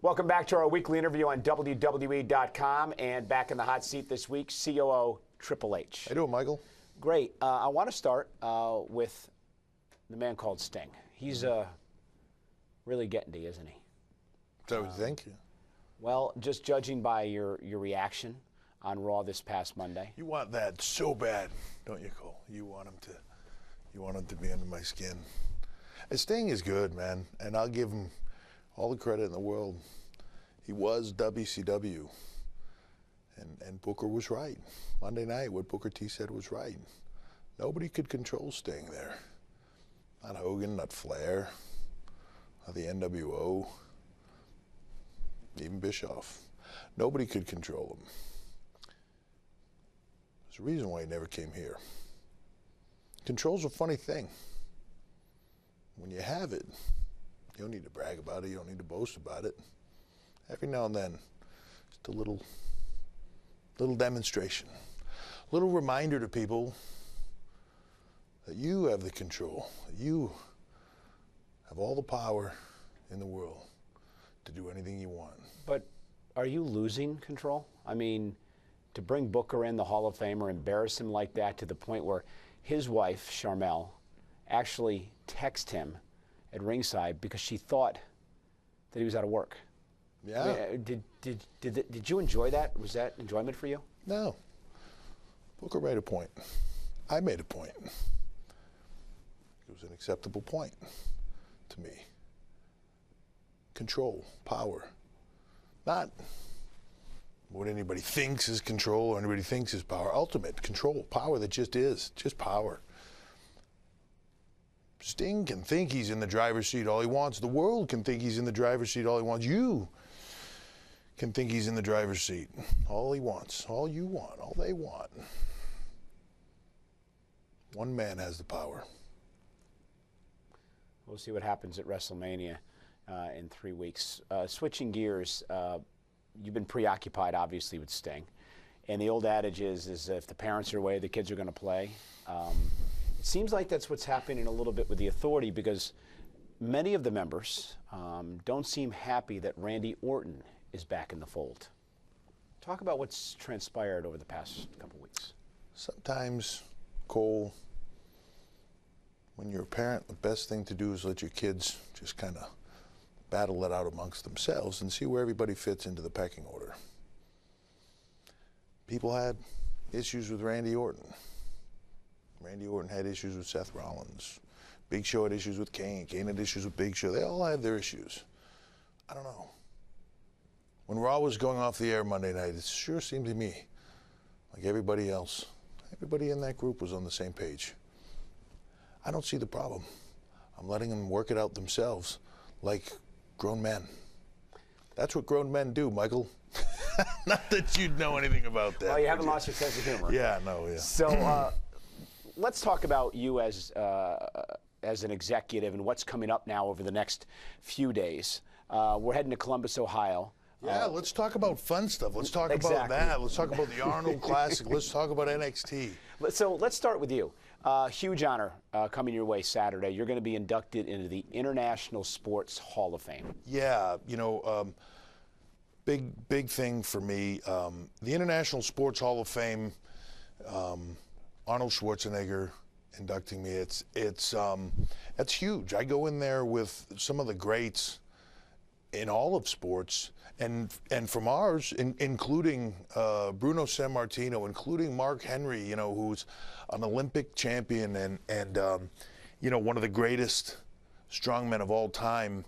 Welcome back to our weekly interview on WWE.com, and back in the hot seat this week, COO Triple H. How you doing, Michael? Great. I want to start with the man called Sting. He's really getting to you, isn't he? So you think? Well, just judging by your reaction on Raw this past Monday. You want that so bad, don't you, Cole? You want him to be under my skin. And Sting is good, man, and I'll give him all the credit in the world. He was WCW, and Booker was right. Monday night, what Booker T said was right. Nobody could control Sting there. Not Hogan, not Flair, not the NWO, even Bischoff. Nobody could control him. There's a reason why he never came here. Control's a funny thing. When you have it, you don't need to brag about it. You don't need to boast about it. Every now and then, just a little demonstration, a little reminder to people that you have the control. You have all the power in the world to do anything you want. But are you losing control? I mean, to bring Booker in, the Hall of Famer, embarrass him like that to the point where his wife, Sharmell, actually texted him at ringside because she thought that he was out of work. Yeah. I mean, did you enjoy that? Was that enjoyment for you? No. Booker made a point. I made a point. It was an acceptable point to me. Control, power. Not what anybody thinks is control or anybody thinks is power. Ultimate control, power that just is, just power. Sting can think he's in the driver's seat all he wants. The world can think he's in the driver's seat all he wants. You can think he's in the driver's seat all he wants, all you want, all they want. One man has the power. We'll see what happens at WrestleMania in 3 weeks. Switching gears, you've been preoccupied, obviously, with Sting. And the old adage is if the parents are away, the kids are going to play. It seems like that's what's happening a little bit with the Authority, because many of the members don't seem happy that Randy Orton is back in the fold. Talk about what's transpired over the past couple weeks. Sometimes, Cole, when you're a parent, the best thing to do is let your kids just kind of battle it out amongst themselves and see where everybody fits into the pecking order. People had issues with Randy Orton. Randy Orton had issues with Seth Rollins. Big Show had issues with Kane. Kane had issues with Big Show. They all had their issues. I don't know. When Raw was going off the air Monday night, it sure seemed to me like everybody else, everybody in that group was on the same page. I don't see the problem. I'm letting them work it out themselves like grown men. That's what grown men do, Michael. Not that you'd know anything about that. Well, you haven't lost your sense of humor. Yeah, no, yeah. So let's talk about you as an executive and what's coming up now over the next few days. We're heading to Columbus, Ohio. Yeah, let's talk about fun stuff. Let's talk about that. Let's talk about the Arnold Classic. Let's talk about NXT. So let's start with you. Huge honor coming your way Saturday. You're going to be inducted into the International Sports Hall of Fame. Yeah, you know, big thing for me. The International Sports Hall of Fame, Arnold Schwarzenegger inducting me. That's huge. I go in there with some of the greats in all of sports, and from ours, including Bruno Sammartino, including Mark Henry, you know, who's an Olympic champion and you know, one of the greatest strongmen of all time.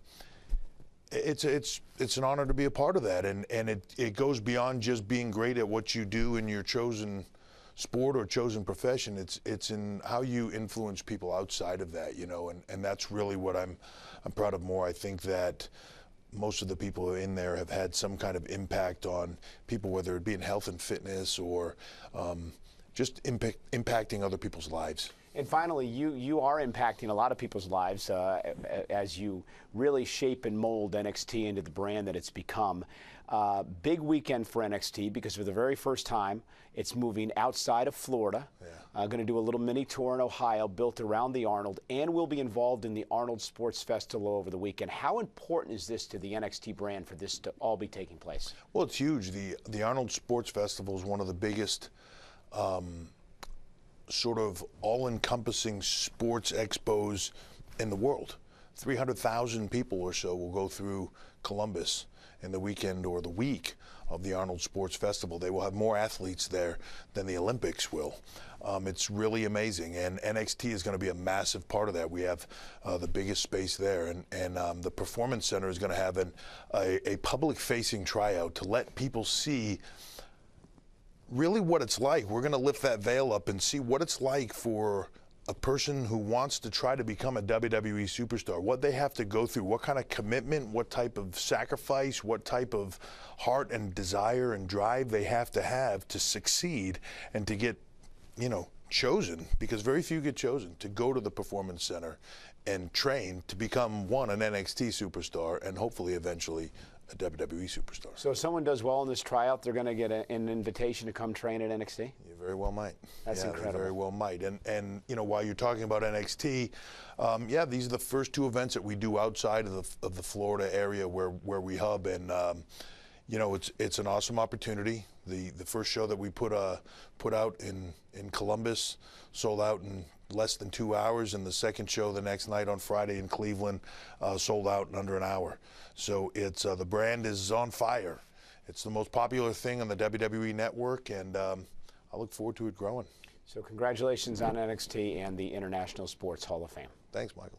It's an honor to be a part of that, and it goes beyond just being great at what you do in your chosen sport or chosen profession. It's in how you influence people outside of that, you know, and that's really what I'm proud of more. I think that most of the people in there have had some kind of impact on people, whether it be in health and fitness or just impacting other people's lives. And finally, you are impacting a lot of people's lives as you really shape and mold NXT into the brand that it's become. Big weekend for NXT because for the very first time, it's moving outside of Florida. Yeah. Going to do a little mini tour in Ohio built around the Arnold, and will be involved in the Arnold Sports Festival over the weekend. How important is this to the NXT brand for this to all be taking place? Well, it's huge. The Arnold Sports Festival is one of the biggest sort of all-encompassing sports expos in the world. 300,000 people or so will go through Columbus in the weekend or the week of the Arnold Sports Festival. They will have more athletes there than the Olympics will. It's really amazing, and NXT is going to be a massive part of that. We have the biggest space there, and the Performance Center is going to have a public-facing tryout to let people see really what it's like. We're going to lift that veil up and see what it's like for a person who wants to try to become a WWE superstar, what they have to go through, what kind of commitment, what type of sacrifice, what type of heart and desire and drive they have to succeed and to get, chosen, because very few get chosen to go to the Performance Center and train to become, an NXT superstar and hopefully eventually a WWE superstar. So if someone does well in this tryout, they're going to get an invitation to come train at NXT? You very well might. That's incredible. They very well might. And while you're talking about NXT, these are the first two events that we do outside of the Florida area where we hub, and it's an awesome opportunity. The first show that we put out in Columbus sold out in less than 2 hours, and the second show the next night on Friday in Cleveland sold out in under an hour. So it's the brand is on fire. It's the most popular thing on the WWE network, and I look forward to it growing. So congratulations on NXT and the International Sports Hall of Fame. Thanks, Michael.